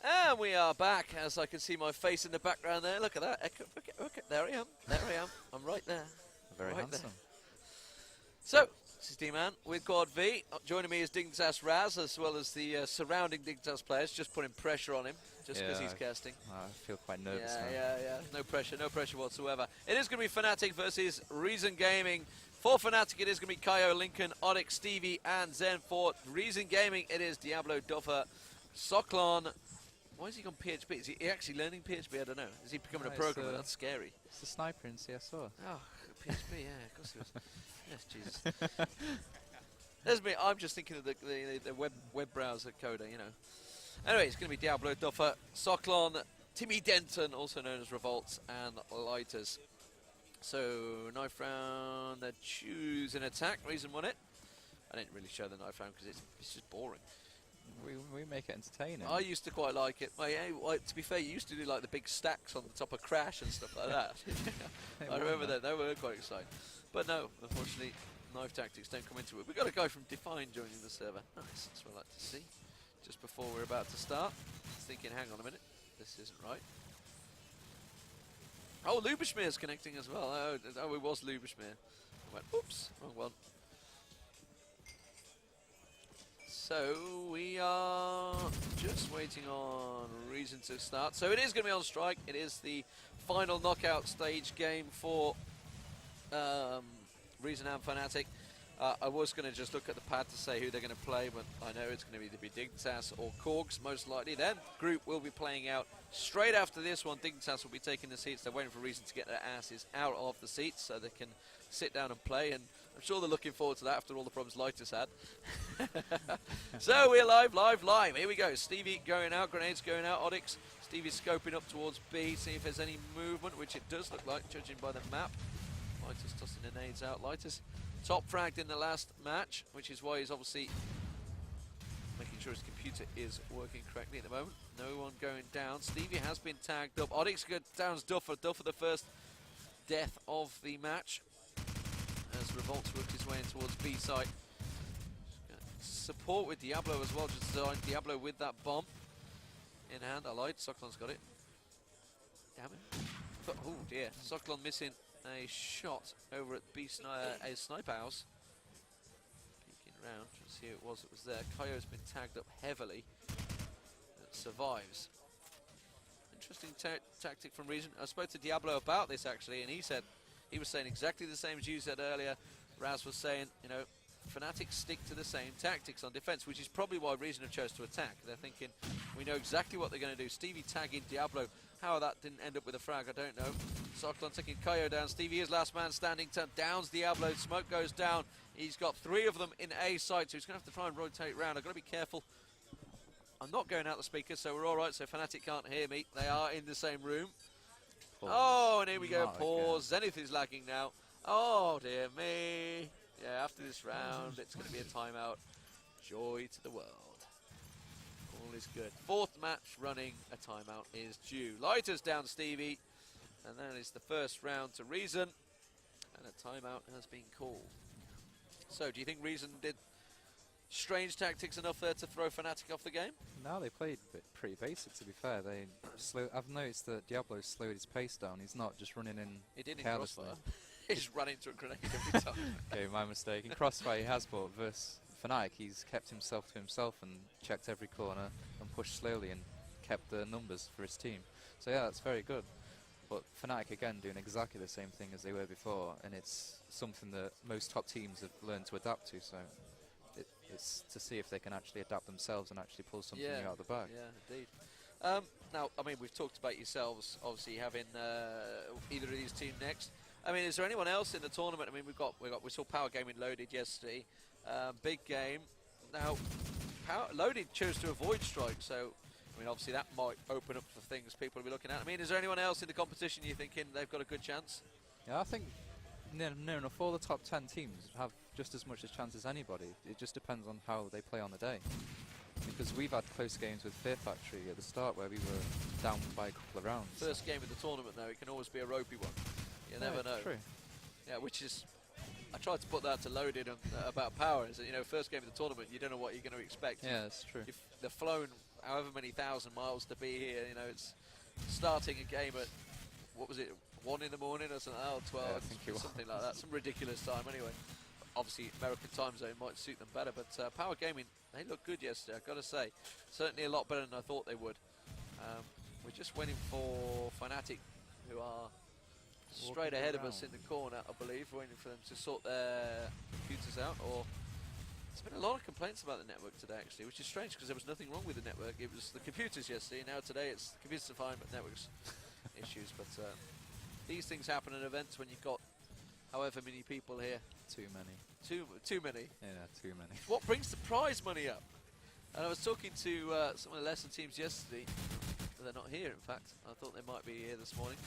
And we are back, as I can see my face in the background there. Look at that. Okay, there I am. There I am. I'm right there. Very right handsome. There. So, this is D-Man with COD4. Joining me is Dignitas Raz, as well as the surrounding Dignitas players, just putting pressure on him, just because he's casting. I feel quite nervous now. Yeah. No pressure whatsoever. It is going to be fnatic versus Reason Gaming. For fnatic, it is going to be Kaio, Lincoln, Onyx, Stevie, and Zen. For Reason Gaming, it is Diablo, Duffer, Soklon. Why is he on PHP? Is he actually learning PHP? I don't know. Is he becoming a programmer? That's scary. It's the sniper in CSO. Oh, PHP, yeah, of course he was. Yes, Jesus. There's me. I'm just thinking of the web browser coder, you know. Anyway, it's going to be Diablo, Duffer, Soklon, Timmy Denton, also known as Revolts, and Lighters. So, knife round, they choose an attack. Reason won it. I didn't really show the knife round because it's just boring. We make it entertaining. I used to quite like it. To be fair, you used to do like the big stacks on the top of Crash and stuff like that. I remember that. They were quite exciting. But no, unfortunately, knife tactics don't come into it. We've got a guy from Define joining the server. Nice, that's what I like to see. Just before we're about to start. Thinking, hang on a minute, this isn't right. Oh, Lubishmir's connecting as well. Oh, it was Lubishmir. I went, oops, wrong one. So we are just waiting on Reason to start. So it is going to be on strike. It is the final knockout stage game for Reason and fnatic. I was going to just look at the pad to say who they're going to play, but I know it's going to either be Dignitas or Korgs, most likely. Their group will be playing out straight after this one. Dignitas will be taking the seats. They're waiting for Reason to get their asses out of the seats so they can sit down and play, and I'm sure they're looking forward to that after all the problems Lighters had. So we're live. Here we go. Stevie going out, grenades going out, Onyx. Stevie's scoping up towards B, see if there's any movement, which it does look like, judging by the map. Lighters tossing the nades out. Lighters top fragged in the last match, which is why he's obviously making sure his computer is working correctly at the moment. No one going down. Stevie has been tagged up. Onyx downs Duffer. Duffer the first death of the match, as Revolt's worked his way in towards B site. Support with Diablo as well, just designed Diablo with that bomb in hand. I lied, Soklon's got it. Damn it. Oh dear, Soklon missing a shot over at B a sniper house. Peeking around to see who it was that was there. Kaio's been tagged up heavily. That survives. Interesting tactic from Reason. I spoke to Diablo about this actually, and he was saying exactly the same as you said earlier. Raz was saying, you know, fnatic stick to the same tactics on defense, which is probably why Reason have chose to attack. They're thinking, we know exactly what they're going to do. Stevie tagging Diablo. How that didn't end up with a frag, I don't know. Soklon taking Kaio down. Stevie is last man standing. Downs Diablo. Smoke goes down. He's got 3 of them in A site, so he's going to have to try and rotate round. I've got to be careful. I'm not going out the speaker, so we're all right. So fnatic can't hear me. They are in the same room. Pause. Oh, and here we go. Pause. Zenith is lagging now. Oh, dear me. Yeah, after this round, it's going to be a timeout. Joy to the world. All is good. 4th match running, a timeout is due. Lighters down Stevie, and that is the first round to Reason, and a timeout has been called. So, do you think Reason did strange tactics enough there to throw fnatic off the game? No, they played pretty basic, to be fair. I've noticed that Diablo slowed his pace down. He's not just running in He did in carelessly. Crossfire. He just ran into a grenade every time. Okay, my mistake. In Crossfire he has, but versus fnatic he's kept himself to himself and checked every corner and pushed slowly and kept the numbers for his team. So yeah, that's very good. But fnatic again doing exactly the same thing as they were before, and it's something that most top teams have learned to adapt to. So it's to see if they can actually adapt themselves and actually pull something new out of the bag. Yeah, indeed. Now, I mean, we've talked about yourselves obviously having either of these teams next. I mean, is there anyone else in the tournament? I mean, we saw Power Gaming Loaded yesterday, big game. Now, Loaded chose to avoid strike, so I mean, obviously that might open up for things people will be looking at. I mean, is there anyone else in the competition you thinking they've got a good chance? Yeah, I think near enough all the top 10 teams have just as much a chance as anybody. It just depends on how they play on the day. Because we've had close games with Fear Factory at the start where we were down by a couple of rounds. First game of the tournament, though, it can always be a ropey one. You never know. True. Yeah, which is, I tried to put that to Loaded about Power. Is that, you know, first game of the tournament, you don't know what you're going to expect. Yeah, that's true. If they're flown however many thousand miles to be here. You know, it's starting a game at, what was it, 1 in the morning or something? Oh, 12, Yeah, I think it was. something like that. Some ridiculous time anyway. Obviously, American time zone might suit them better, but Power Gaming, they looked good yesterday, I've got to say. Certainly a lot better than I thought they would. We're just waiting for fnatic, who are straight ahead of us in the corner, I believe, waiting for them to sort their computers out. Or there's been a lot of complaints about the network today, actually, which is strange because there was nothing wrong with the network. It was the computers yesterday. Now today it's the computers are fine, but networks issues. But these things happen at events when you've got however many people here. Too many. Too many. Yeah, too many. What brings the prize money up? And I was talking to some of the lesson teams yesterday. They're not here, in fact. I thought they might be here this morning.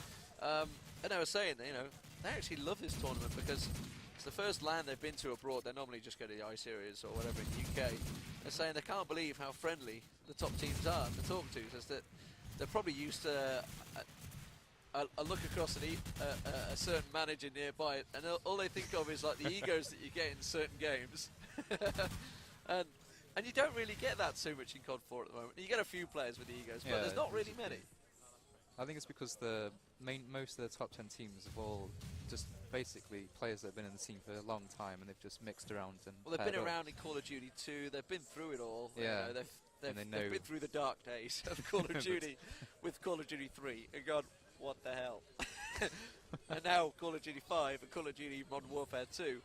And they were saying that, you know, they actually love this tournament because it's the first LAN they've been to abroad. They normally just go to the I-Series or whatever in the UK. They're saying they can't believe how friendly the top teams are to talk to. Because they're probably used to a look across a certain manager nearby, and all they think of is like the egos that you get in certain games. And you don't really get that so much in COD4 at the moment. You get a few players with egos, but there's not really many. I think it's because most of the top 10 teams have all just basically players that have been in the scene for a long time, and they've just mixed around and. Well, they've been around in Call of Duty 2. They've been through it all. Yeah. You know, they've been through the dark days of Call of Duty with Call of Duty 3. And God, what the hell? And now Call of Duty 5 and Call of Duty Modern Warfare 2.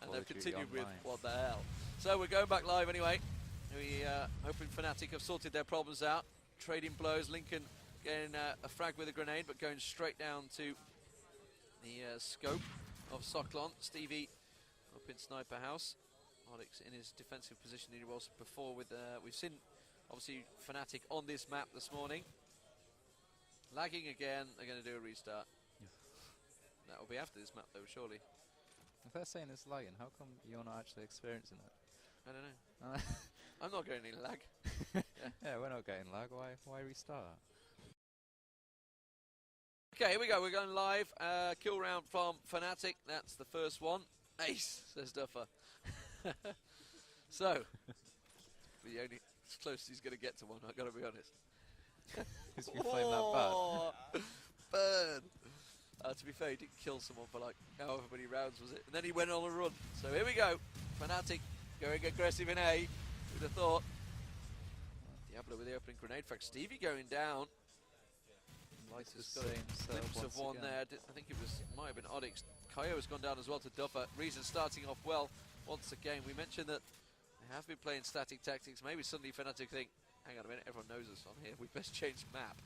And they've continued with what the hell. So we're going back live anyway. We hoping fnatic have sorted their problems out. Trading blows. Lincoln getting a frag with a grenade, but going straight down to the scope of Soklon. Stevie up in Sniper House. Onyx in his defensive position he was before. With we've seen obviously fnatic on this map this morning. Lagging again. They're going to do a restart. That will be after this map though, surely. If they're saying it's lagging, how come you're not actually experiencing it? I don't know. I'm not getting any lag. Yeah, we're not getting lag. Why restart? Okay, here we go. We're going live. Kill round from fnatic. That's the first one. Ace, says Duffer. So, the only closest he's going to get to one, I've got to be honest. Is you playing that bad? Burn! To be fair, he didn't kill someone for like however many rounds was it, and then he went on a run. So here we go, fnatic going aggressive in A. Who'd have thought? Diablo with the opening grenade. In fact, Stevie going down. Lights has got a glimpse of one there. I think it might have been Onyx. Kaio has gone down as well to Duffer. Reason starting off well once again. We mentioned that they have been playing static tactics. Maybe suddenly fnatic think, hang on a minute, everyone knows us on here. We best change map.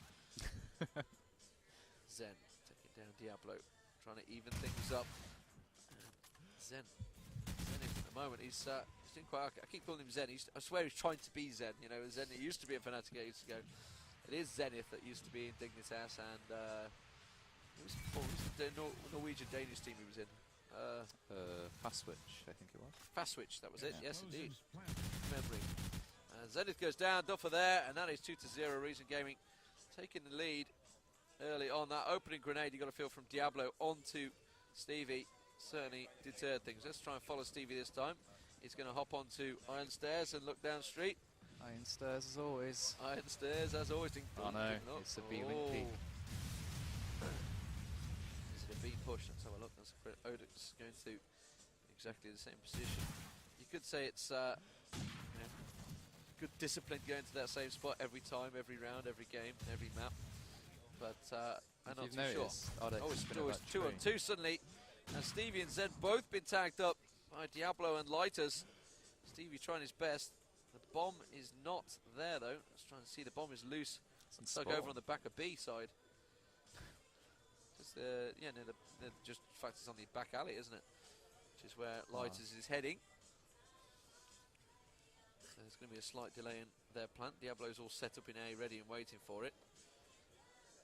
Zen taking down Diablo, trying to even things up. Zen at the moment, he's doing quite. I keep calling him Zen. I swear he's trying to be Zen. You know, Zen. It used to be a fnatic ages ago. It is Zenith that used to be in Dignitas, and it was the Norwegian Danish team he was in. Fast Switch, I think it was. Fast Switch, that was it. Yes, indeed. Memory. Zenith goes down, Duffer there, and that is 2-0. Reason Gaming taking the lead early on. That opening grenade, you got a feel from Diablo onto Stevie. Certainly deterred things. Let's try and follow Stevie this time. He's going to hop onto Iron Stairs and look down street. Iron Stairs as always. Iron Stairs as always. Oh no, it's a B-Link P. Is it a B push? Let's have a look. That's Odix going to exactly the same position. You could say it's you know, good discipline going to that same spot every time, every round, every game, every map. But I'm not too sure. Oh, it's 2-on-2 suddenly. And Stevie and Zen both been tagged up by Diablo and Lighters. Stevie trying his best. The bomb is not there though. Let's try and see. The bomb is loose. It's stuck over on the back of B side. Just yeah, no, just in fact it's on the back alley, isn't it? Which is where Lighters is heading. So there's going to be a slight delay in their plan. Diablo's all set up in A, ready and waiting for it.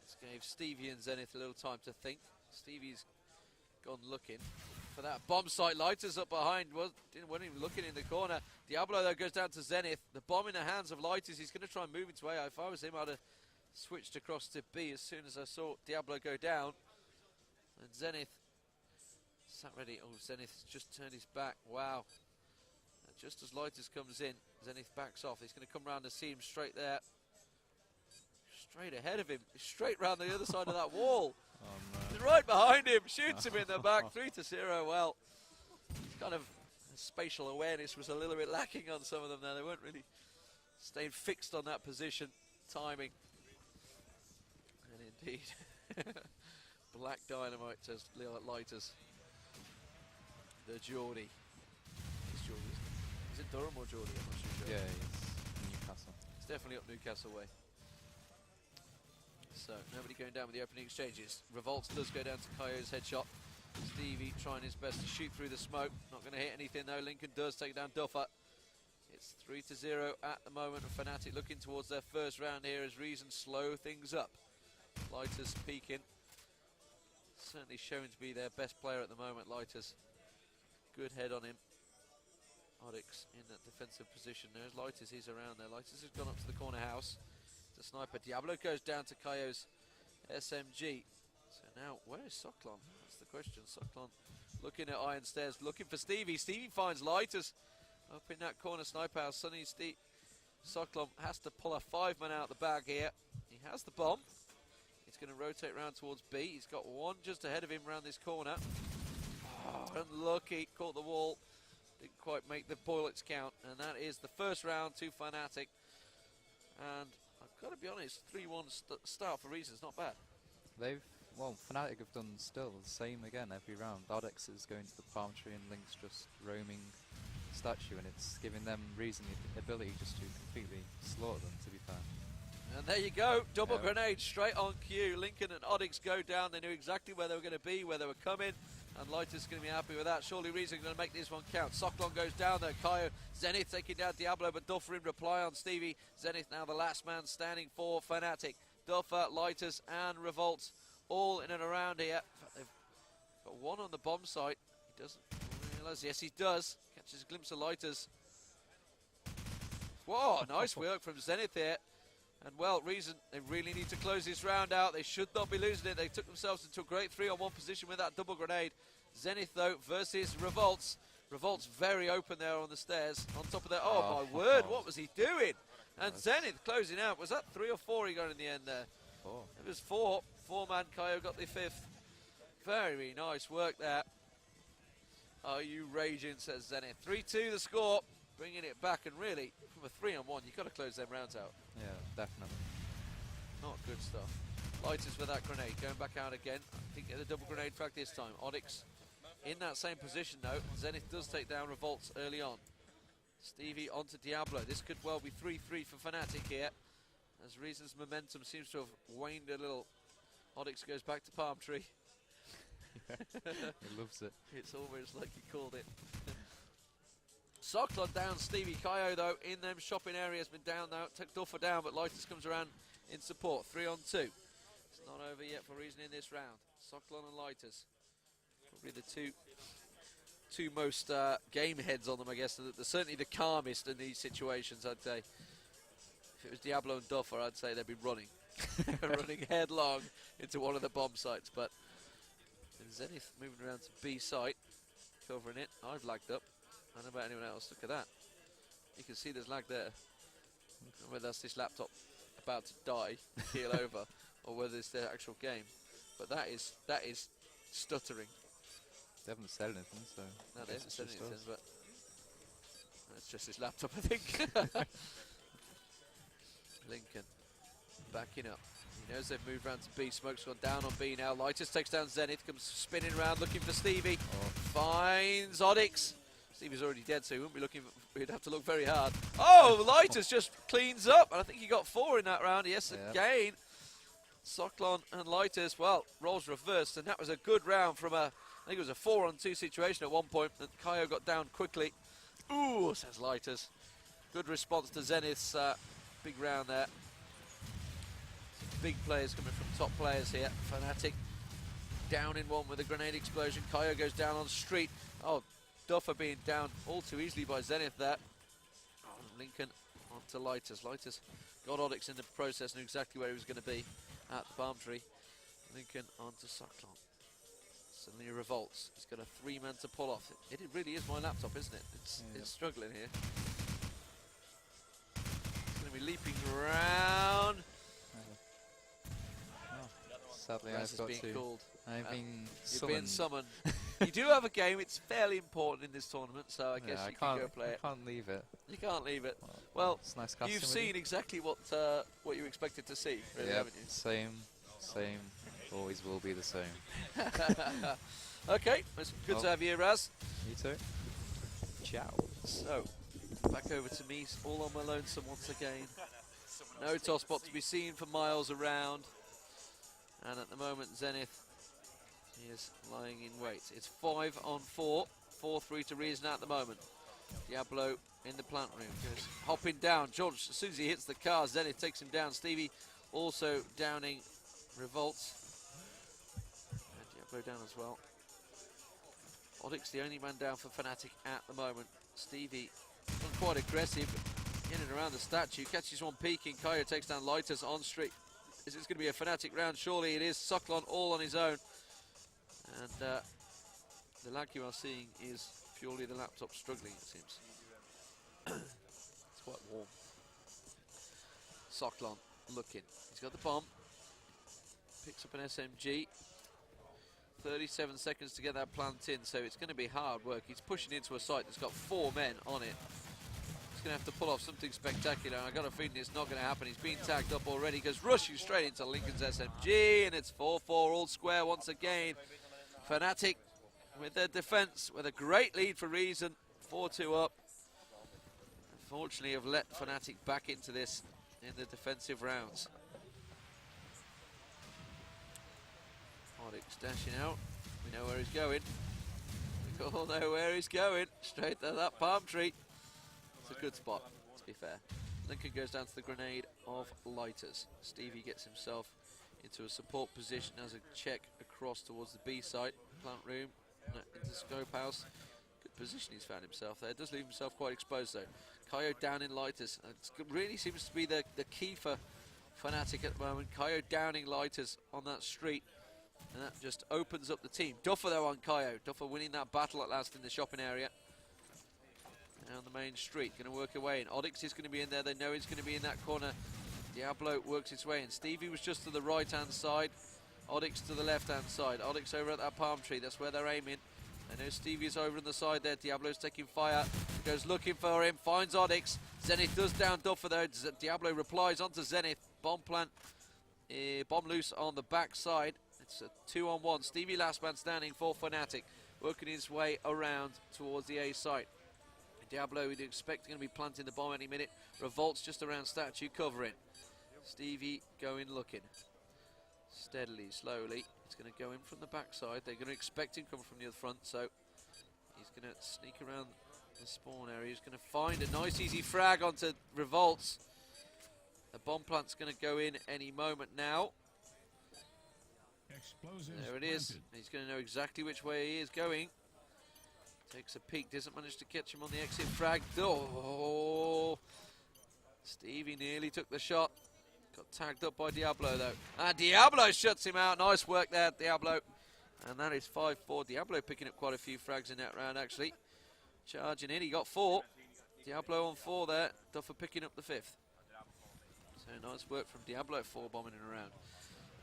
This gave Stevie and Zenith a little time to think. Stevie's gone looking for that bomb site. Lighters up behind, wasn't even looking in the corner. Diablo though goes down to Zenith. The bomb in the hands of Lighters. He's going to try and move into A. If I was him, I'd have switched across to B as soon as I saw Diablo go down. And Zenith sat ready. Oh, Zenith just turned his back. Wow. And just as Lighters comes in, Zenith backs off. He's going to come round and see him straight there. straight ahead of him, straight round the other side of that wall. Oh, He's right behind him, shoots him in the back, 3-0. Well, kind of spatial awareness was a little bit lacking on some of them there. They weren't really staying fixed on that position, timing. And indeed, Black Dynamite says lighters. The Geordie. It's Geordie, isn't it? Is it Durham or Geordie? I'm not too sure. yeah, he's Newcastle. It's definitely up Newcastle way. So, nobody going down with the opening exchanges. Revolts does go down to Kaio's headshot. Stevie trying his best to shoot through the smoke. Not going to hit anything though. Lincoln does take down Duffer. It's 3-0 at the moment. fnatic looking towards their first round here as Reason slow things up. Lighters peaking. Certainly showing to be their best player at the moment, Lighters. Good head on him. Oryx in that defensive position. There's Lighters, he's around there. Lighters has gone up to the corner house. The sniper. Diablo goes down to Kaio's SMG. So now, where is Socklon? That's the question. Socklon looking at Iron Stairs, looking for Stevie. Stevie finds Lighters up in that corner sniper house. Sonny Socklon has to pull a 5-man out of the bag here. He has the bomb. He's going to rotate round towards B. He's got one just ahead of him around this corner. Oh, unlucky. Caught the wall. Didn't quite make the bullets count. And that is the first round to fnatic. And I've got to be honest, 3-1 start for Reasons, not bad. Well, fnatic have done still the same again every round. Odex is going to the palm tree and Link's just roaming statue, and it's giving them Reason the ability just to completely slaughter them, to be fair. And there you go, double grenade straight on cue. Lincoln and Odyx go down. They knew exactly where they were going to be, where they were coming, and Lighter's going to be happy with that. Surely Reason going to make this one count. Socklon goes down there. Kaio, Zenith taking down Diablo, but Duffer in reply on Stevie. Zenith now the last man standing for fnatic. Duffer, Lighters, and Revolt all in and around here. They've got one on the bomb site. He doesn't realise. Yes, he does. Catches a glimpse of Lighters. Whoa, nice work from Zenith here. And well, Reason, they really need to close this round out. They should not be losing it. They took themselves into a great 3-on-1 position with that double grenade. Zenith, though, versus Revolts. Revolts very open there on the stairs. On top of that, oh my word, what was he doing? And Zenith closing out. Was that 3 or 4 he got in the end there? 4. It was 4. 4-man Kaio got the 5th. Very nice work there. Are you raging, says Zenith. 3-2 the score. Bringing it back, and really, from a 3-on-1, you've got to close them rounds out. Yeah, definitely. Not good stuff. Lighters with that grenade, going back out again. I think the double grenade frag this time. Odyx in that same position though. Zenith does take down Revolts early on. Stevie onto Diablo. This could well be 3-3 for fnatic here, as Reason's momentum seems to have waned a little. Odyx goes back to Palm Tree. He loves it. It's almost like he called it. Socklon down Stevie. Kaio though in them shopping areas, been down now. Took Duffer down, but Lighters comes around in support. 3-on-2. It's not over yet for Reason in this round. Socklon and Lighters, probably the two most game heads on them, I guess. They're certainly the calmest in these situations, I'd say. If it was Diablo and Duffer, I'd say they'd be running. Running headlong into one of the bomb sites. But Zenith moving around to B site, covering it. I've lagged up. I don't know about anyone else. Look at that. You can see there's lag there. I don't know whether that's this laptop about to die, keel over, or whether it's the actual game. But that is stuttering. They haven't said anything, so... No, they haven't said anything, but that's just his laptop, I think. Lincoln backing up. He knows they've moved around to B. Smoke's gone down on B now. Lighters takes down Zenith, comes spinning around looking for Stevie. Finds Odyx. Stevie's already dead, so he wouldn't be looking. He'd have to look very hard. Oh, Lighters just cleans up, and I think he got 4 in that round. Yes, again. Socklon and Lighters, well, roles reversed, and that was a good round from a, I think it was a 4-on-2 situation at one point, and Kaio got down quickly. Ooh, says Lighters. Good response to Zenith's big round there. Big players coming from top players here. fnatic down in one with a grenade explosion. Kaio goes down on street. Oh, Duffer being down all too easily by Zenith there. Oh, Lincoln onto Lighters. Lighters got Odyx in the process, knew exactly where he was going to be at the palm tree. Lincoln onto Socklon. Suddenly Revolts. He's got a 3-man to pull off. It really is my laptop, isn't it? It's struggling here. It's going to be leaping around. Sadly, Raz I've got being to. called. I've been You've summoned. been summoned. You do have a game. It's fairly important in this tournament, so I guess Yeah, you can go play it. I can't leave it. You can't leave it. Well, it's nice casting you've with seen exactly what you expected to see, really, Yep, haven't you? same. Always will be the same. Okay, it's good to have you, Raz. You too. Ciao. So, back over to me, all on my lonesome once again. No toss spot to be seen for miles around. And at the moment, Zenith is lying in wait. It's 5 on 4, 4-3 to Reason at the moment. Diablo in the plant room, goes hopping down. George, as soon as he hits the car, Zenith takes him down. Stevie also downing Revolts. And Diablo down as well. Oddix the only man down for fnatic at the moment. Stevie quite aggressive in and around the statue, catches one peeking. Kaya takes down Lighters on street. Is this going to be a fnatic round? Surely it is. Sucklon all on his own. And the lag you are seeing is purely the laptop struggling, it seems. It's quite warm. Sucklon looking. He's got the bomb. Picks up an SMG. 37 seconds to get that plant in, so it's going to be hard work. He's pushing into a site that's got 4 men on it. He's going to have to pull off something spectacular, and I got a feeling it's not going to happen. He's been tagged up already, goes rushing straight into Lincoln's SMG, and it's 4-4 all square once again. fnatic with their defense, with a great lead for Reason, 4-2 up. Unfortunately, have let fnatic back into this in the defensive rounds. Oddix dashing out. We know where he's going. We all know where he's going. Straight to that palm tree. It's a good spot, to be fair. Lincoln goes down to the grenade of Lighters. Stevie gets himself into a support position as a check across towards the B site. Plant room, into scope house. Good position he's found himself there. Does leave himself quite exposed though. Kaio down in Lighters. It really seems to be the key for fnatic at the moment. Kaio downing Lighters on that street. And that just opens up the team. Duffer though on Kaio. Duffer winning that battle at last in the shopping area. Down the main street, going to work away. And Oddix is going to be in there. They know he's going to be in that corner. Diablo works its way in. Stevie was just to the right-hand side. Oddix to the left-hand side. Oddix over at that palm tree. That's where they're aiming. I know Stevie's over on the side there. Diablo's taking fire. Goes looking for him. Finds Oddix. Zenith does down Duffer though. Diablo replies onto Zenith. Bomb plant. Bomb loose on the back side. It's a 2-on-1. Stevie last man standing for fnatic. Working his way around towards the A site. Diablo, we'd expect, going to be planting the bomb any minute. Revolts just around statue, covering. Stevie going looking. Steadily, slowly. He's going to go in from the backside. They're going to expect him coming from the other front, so he's going to sneak around the spawn area. He's going to find a nice easy frag onto Revolts. The bomb plant's going to go in any moment now. There it is. He's going to know exactly which way he is going. Takes a peek, doesn't manage to catch him on the exit frag. Oh! Stevie nearly took the shot. Got tagged up by Diablo though. And Diablo shuts him out. Nice work there, Diablo. And that is 5-4. Diablo picking up quite a few frags in that round actually. Charging in, he got 4. Diablo on 4 there. Duffer picking up the 5th. So nice work from Diablo, 4 bombing it around.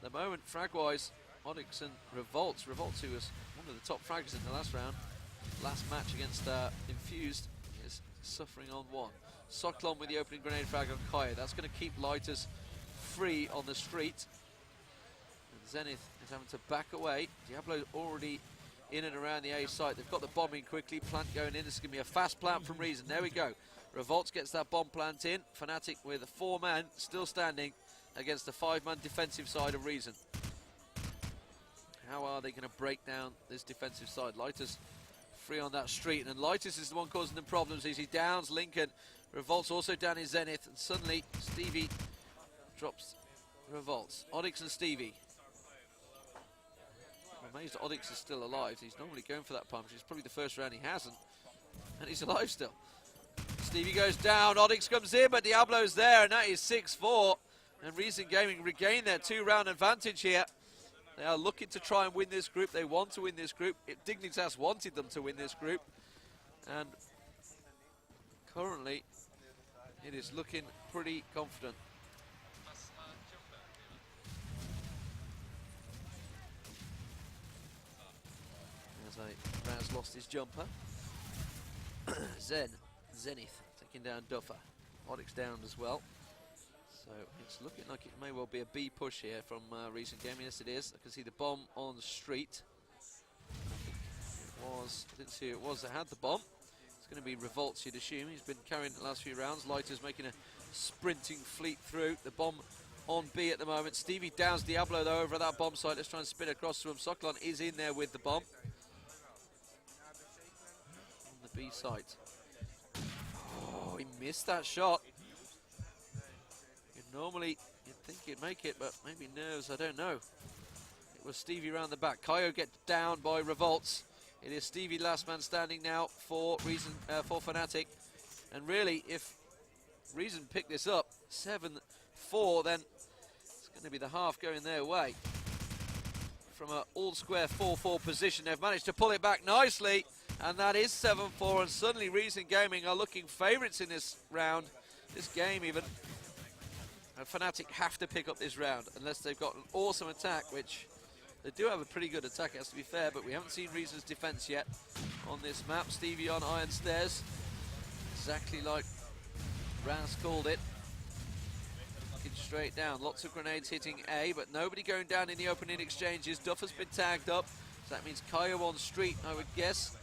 At the moment, frag-wise, Oddix and Revolts. Revolts, who was one of the top frags in the last round. Last match against Infused, is suffering on 1. Sucklon with the opening grenade frag on Kaio. That's going to keep Lighters free on the street. And Zenith is having to back away. Diablo already in and around the A site. They've got the bomb in quickly. Plant going in. This is going to be a fast plant from Reason. There we go. Revolts gets that bomb plant in. fnatic with a 4-man still standing against the 5-man defensive side of Reason. How are they going to break down this defensive side? Lighters free on that street, and Lighters is the one causing them problems as he downs Lincoln. Revolts also down in Zenith, and suddenly Stevie drops Revolts. Oddix and Stevie. I'm amazed Oddix is still alive. He's normally going for that punch. It's probably the first round he hasn't, and he's alive still. Stevie goes down, Oddix comes in, but Diablo's there, and that is 6-4. And Reason Gaming regain their 2-round advantage here. They are looking to try and win this group. They want to win this group. Dignitas wanted them to win this group. And currently, it is looking pretty confident. Raz lost his jumper. Zenith taking down Duffer. Onyx down as well. So it's looking like it may well be a B push here from Recent Gaming. Yes, it is. I can see the bomb on the street. I didn't see who it was that had the bomb. It's going to be Revolts, you'd assume. He's been carrying it the last few rounds. Lighter's making a sprinting fleet through. The bomb on B at the moment. Stevie downs Diablo though over at that bomb site. Let's try and spin across to him. Soklon is in there with the bomb. On the B site. Oh, he missed that shot. Normally, you'd think he'd make it, but maybe nerves, I don't know. It was Stevie round the back. Kaio gets down by Revolts. It is Stevie last man standing now for fnatic. And really, if Reason pick this up, 7-4, then it's going to be the half going their way. From an all-square 4-4 position, they've managed to pull it back nicely, and that is 7-4, and suddenly Reason Gaming are looking favourites in this round, this game even. And fnatic have to pick up this round unless they've got an awesome attack, which they do have a pretty good attack, it has to be fair, but we haven't seen Reason's defense yet on this map. Stevie on Iron Stairs, exactly like Raz called it. Looking straight down, lots of grenades hitting A, but nobody going down in the opening exchanges. Duffer's been tagged up, so that means Kaio on street, I would guess.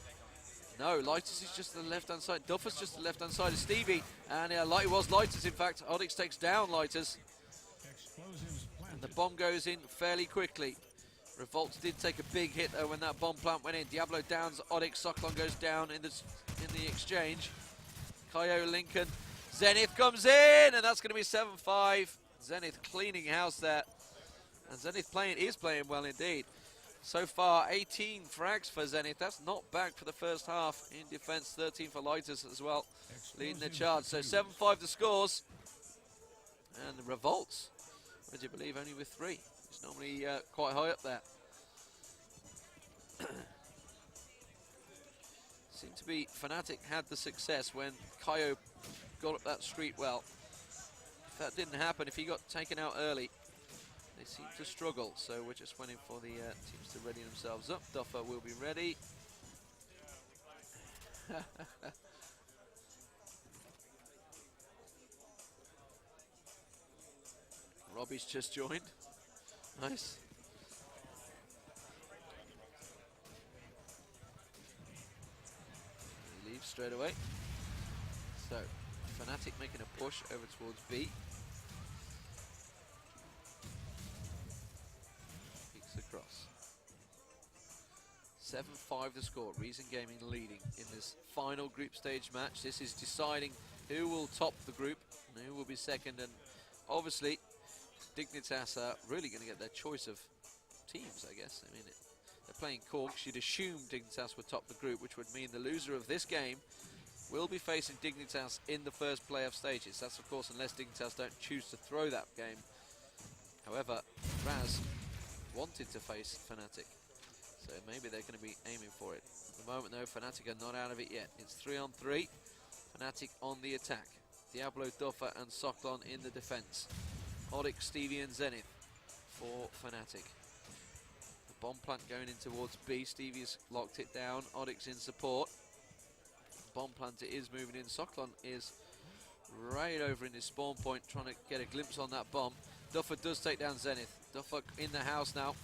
No, Lighters is just the left-hand side. Duffer's just the left-hand side of Stevie. And it was Lighters, in fact. Onyx takes down Lighters. And the bomb goes in fairly quickly. Revolts did take a big hit, though, when that bomb plant went in. Diablo downs Onyx. Soklon goes down in the exchange. Kaio, Lincoln. Zenith comes in, and that's going to be 7-5. Zenith cleaning house there. And Zenith is playing well indeed. So far, 18 frags for Zenith. That's not bad for the first half. In defense, 13 for Lighters as well, leading the charge. So 7-5 the scores. And the Revolts, would you believe, only with 3. It's normally quite high up there. Seemed to be fnatic had the success when Kaio got up that street well. If that didn't happen, if he got taken out early, they seem to struggle, so we're just waiting for the teams to ready themselves up. Duffer will be ready. Robbie's just joined. Nice. He leaves straight away. So, fnatic making a push over towards B. Across. 7-5 the score. Reason Gaming leading in this final group stage match. This is deciding who will top the group and who will be second, and obviously Dignitas are really going to get their choice of teams, I guess. I mean, they're playing Corks. You'd assume Dignitas would top the group, which would mean the loser of this game will be facing Dignitas in the first playoff stages. That's of course unless Dignitas don't choose to throw that game. However, Raz wanted to face fnatic, so maybe they're going to be aiming for it. At the moment though, fnatic are not out of it yet. It's 3-on-3, fnatic on the attack. Diablo, Duffer and Soklon in the defense. Onyx, Stevie and Zenith for fnatic. The bomb plant going in towards B. Stevie's locked it down. Onyx in support. Bomb plant it is moving in. Soklon is right over in his spawn point, trying to get a glimpse on that bomb. Duffer does take down Zenith. Duffer in the house now.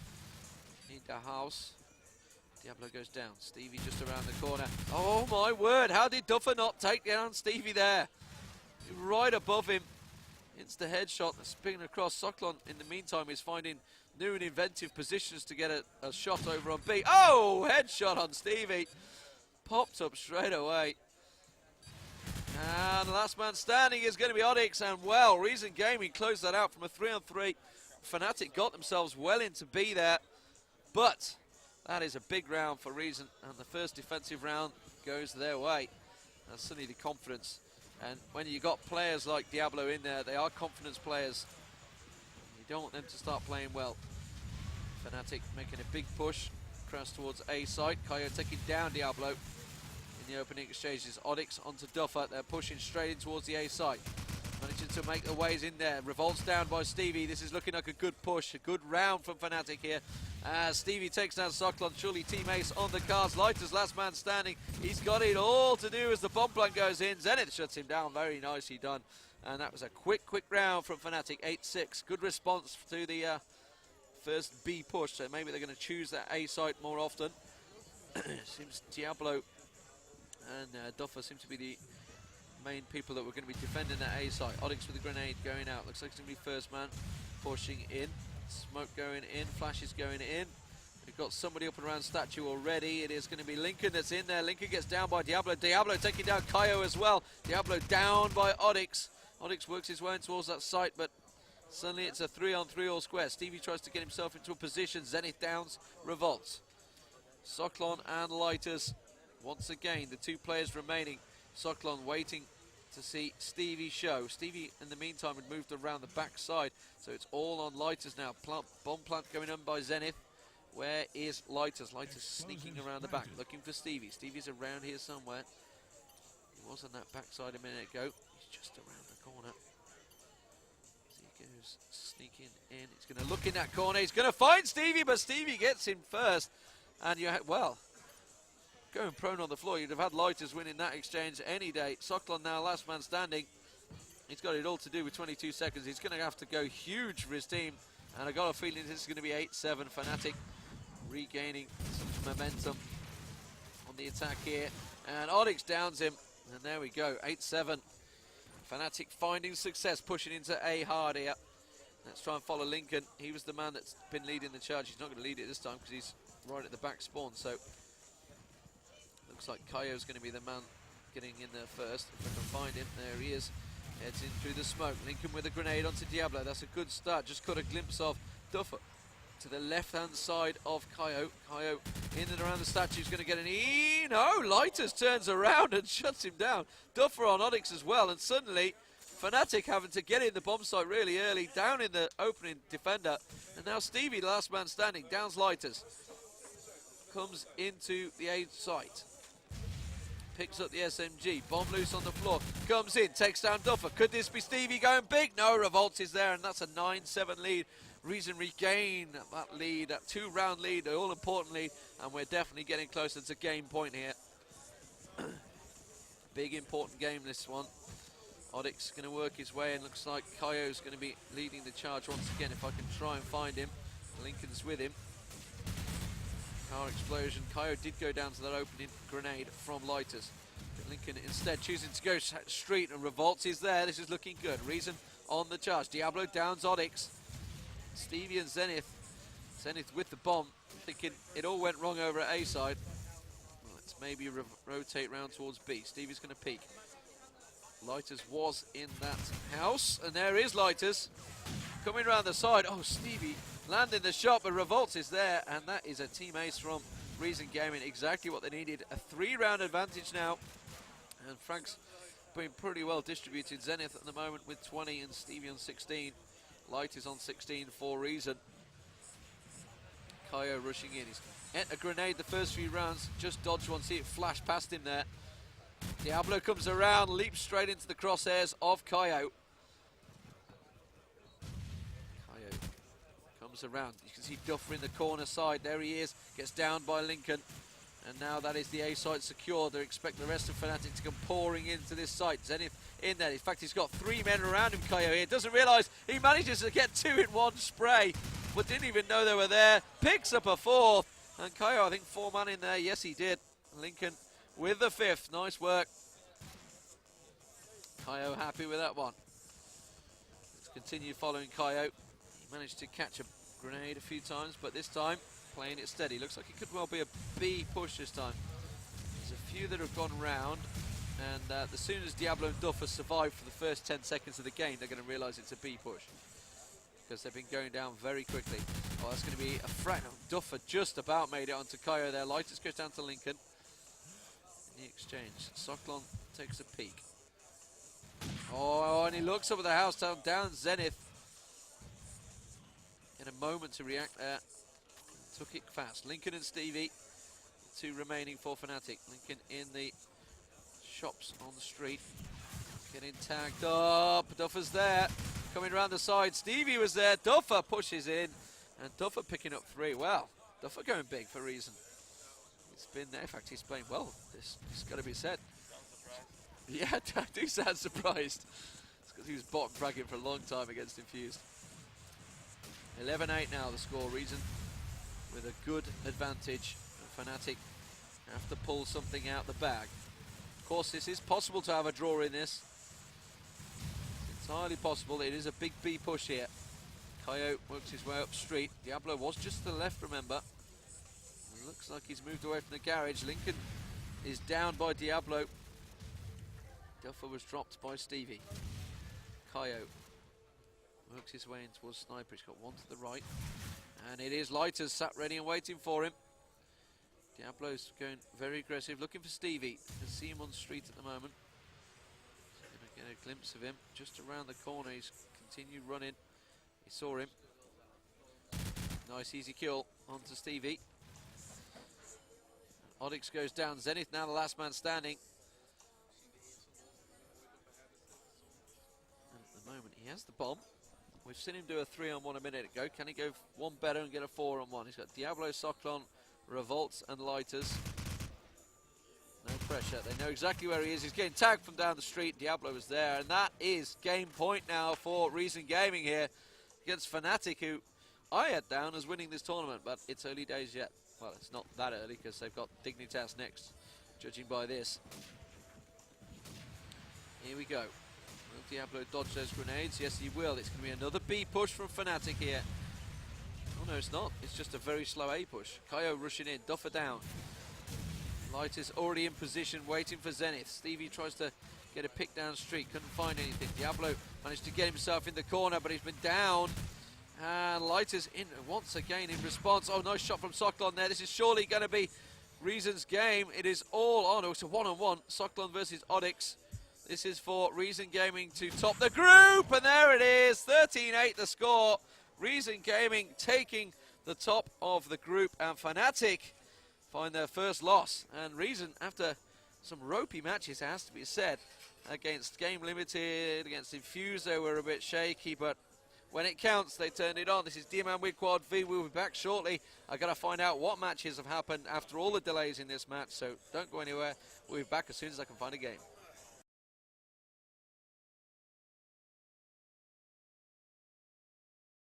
In the house. Diablo goes down. Stevie just around the corner. Oh my word, how did Duffer not take down Stevie there? Right above him. Insta headshot that's spinning across. Soklon in the meantime is finding new and inventive positions to get a shot over on B. Oh, headshot on Stevie. Popped up straight away. And the last man standing is going to be Onyx, and well, Reason Gaming closed that out from a 3-on-3. fnatic got themselves well into B there, but that is a big round for Reason, and the first defensive round goes their way. That's suddenly the confidence, and when you got players like Diablo in there, they are confidence players. You don't want them to start playing well. fnatic making a big push across towards A side. Kaio taking down Diablo. The opening exchanges. Onyx onto Duffer. They're pushing straight in towards the A side. Managing to make their ways in there. Revolts down by Stevie. This is looking like a good push. A good round from fnatic here. As Stevie takes down Socklon, surely team ace on the cards. Lighter's last man standing. He's got it all to do as the bomb plant goes in. Zenith shuts him down. Very nicely done. And that was a quick round from fnatic. 8-6. Good response to the first B push. So maybe they're going to choose that A site more often. Seems Diablo and Duffer seem to be the main people that were going to be defending that A site. Oryx with a grenade going out. Looks like it's going to be first man pushing in. Smoke going in, flashes going in. We've got somebody up and around statue already. It is going to be Lincoln that's in there. Lincoln gets down by Diablo. Diablo taking down Kaio as well. Diablo down by Oryx. Oryx works his way in towards that site, but suddenly it's a 3-on-3 all square. Stevie tries to get himself into a position. Zenith downs, revolts. Socklon and Lighters, once again, the two players remaining. Socklon waiting to see Stevie show. Stevie, in the meantime, had moved around the back side, so it's all on Lighters now. Bomb plant going on by Zenith. Where is Lighters? Lighters sneaking around the back, looking for Stevie. Stevie's around here somewhere. He was on that back side a minute ago. He's just around the corner. He goes sneaking in. He's going to look in that corner. He's going to find Stevie, but Stevie gets him first. And well, going prone on the floor, you'd have had Lighters winning that exchange any day. Socklon now last man standing. He's got it all to do with 22 seconds. He's going to have to go huge for his team. And I got a feeling this is going to be 8-7. fnatic regaining some momentum on the attack here. And Oryx downs him. And there we go, 8-7. fnatic finding success, pushing into A hard here. Let's try and follow Lincoln. He was the man that's been leading the charge. He's not going to lead it this time because he's right at the back spawn. So looks like Kaio's going to be the man getting in there first. If I can find him, there he is. Heads in through the smoke. Lincoln with a grenade onto Diablo. That's a good start. Just caught a glimpse of Duffer to the left-hand side of Kaio. Kaio in and around the statue. He's going to get an E. No, Lighters turns around and shuts him down. Duffer on Oryx as well. And suddenly, fnatic having to get in the bomb site really early. Down in the opening defender. And now Stevie, the last man standing, downs Lighters. Comes into the A site. Picks up the SMG, bomb loose on the floor, comes in, takes down Duffer. Could this be Stevie going big? No, Revolt is there, and that's a 9-7 lead. Reason regain that lead, that 2-round lead, an all-important lead, and we're definitely getting closer to game point here. Big important game, this one. Oryx going to work his way, and looks like Kaio's going to be leading the charge once again, if I can try and find him. Lincoln's with him. Car explosion. Kaio did go down to that opening grenade from Lighters. But Lincoln instead choosing to go street, and Revolts is there. This is looking good. Reason on the charge. Diablo downs Oryx. Stevie and Zenith. Zenith with the bomb. Thinking it all went wrong over at A side. Let's maybe rotate round towards B. Stevie's going to peek. Lighters was in that house. And there is Lighters. Coming around the side. Oh, Stevie landing the shot, but Revolts is there, and that is a team ace from Reason Gaming. Exactly what they needed. A 3-round advantage now, and Frank's been pretty well distributed. Zenith at the moment with 20 and Stevie on 16. Light is on 16 for Reason. Kaio rushing in. He's hit a grenade the first few rounds, just dodged one, see it flash past him there. Diablo comes around, leaps straight into the crosshairs of Kaio. Around. You can see Duffer in the corner side. There he is. Gets down by Lincoln. And now that is the A site secured. They expect the rest of fnatic to come pouring into this site. Zenith in there. In fact, he's got 3 men around him, Kaio here. Doesn't realise he manages to get 2 in one spray, but didn't even know they were there. Picks up a 4th. And Kaio, I think 4 man in there. Yes, he did. Lincoln with the 5th. Nice work. Kaio happy with that one. Let's continue following Kaio. He managed to catch a grenade a few times, but this time playing it steady. Looks like it could well be a B push this time. There's a few that have gone round, and as soon as Diablo and Duffer survive for the first 10 seconds of the game, they're going to realise it's a B push because they've been going down very quickly. Oh, that's going to be a frag. Duffer just about made it onto Kaio there. Lighters goes down to Lincoln. In the exchange, Socklon takes a peek. Oh, and he looks up at the house down Zenith. In a moment to react there. Took it fast. Lincoln and Stevie, 2 remaining for fnatic. Lincoln in the shops on the street. Getting tagged up. Duffer's there. Coming around the side. Stevie was there. Duffer pushes in. And Duffer picking up 3. Well, Duffer going big for Reason. It's been, in fact, he's playing well. This has got to be said. Yeah, I do sound surprised. It's because he was bottom fragging for a long time against Infused. 11-8 now the score. Reason with a good advantage. And fnatic have to pull something out the bag. Of course, this is possible to have a draw in this. It's entirely possible. It is a big B push here. Coyote works his way up street. Diablo was just to the left, remember. It looks like he's moved away from the garage. Lincoln is down by Diablo. Duffer was dropped by Stevie. Coyote works his way in towards Sniper. He's got one to the right. And it is Lighters sat ready and waiting for him. Diablo's going very aggressive, looking for Stevie. You can see him on the street at the moment. Gonna get a glimpse of him just around the corner. He's continued running. He saw him. Nice easy kill onto Stevie. Onyx goes down. Zenith now the last man standing. And at the moment he has the bomb. We've seen him do a 3-on-1 a minute ago. Can he go one better and get a 4-on-1? He's got Diablo, Socklon, Revolts and Lighters. No pressure. They know exactly where he is. He's getting tagged from down the street. Diablo was there. And that is game point now for Reason Gaming here against fnatic, who I had down as winning this tournament, but it's early days yet. Well, it's not that early because they've got Dignitas next, judging by this. Here we go. Will Diablo dodge those grenades? Yes, he will. It's going to be another B push from fnatic here. Oh, no, it's not. It's just a very slow A push. Kaio rushing in. Duffer down. Light is already in position, waiting for Zenith. Stevie tries to get a pick down street. Couldn't find anything. Diablo managed to get himself in the corner, but he's been down. And Light is in once again in response. Oh, nice shot from Socklon there. This is surely going to be Reason's game. It is all on. Oh, it's a one-on-one. Socklon versus Onyx. This is for Reason Gaming to top the group. And there it is. 13-8 the score. Reason Gaming taking the top of the group. And fnatic find their first loss. And Reason, after some ropey matches, it has to be said, against Game Limited, against Infuse, they were a bit shaky, but when it counts, they turned it on. This is D-Man with Quad V. We'll be back shortly. I've got to find out what matches have happened after all the delays in this match, so don't go anywhere. We'll be back as soon as I can find a game.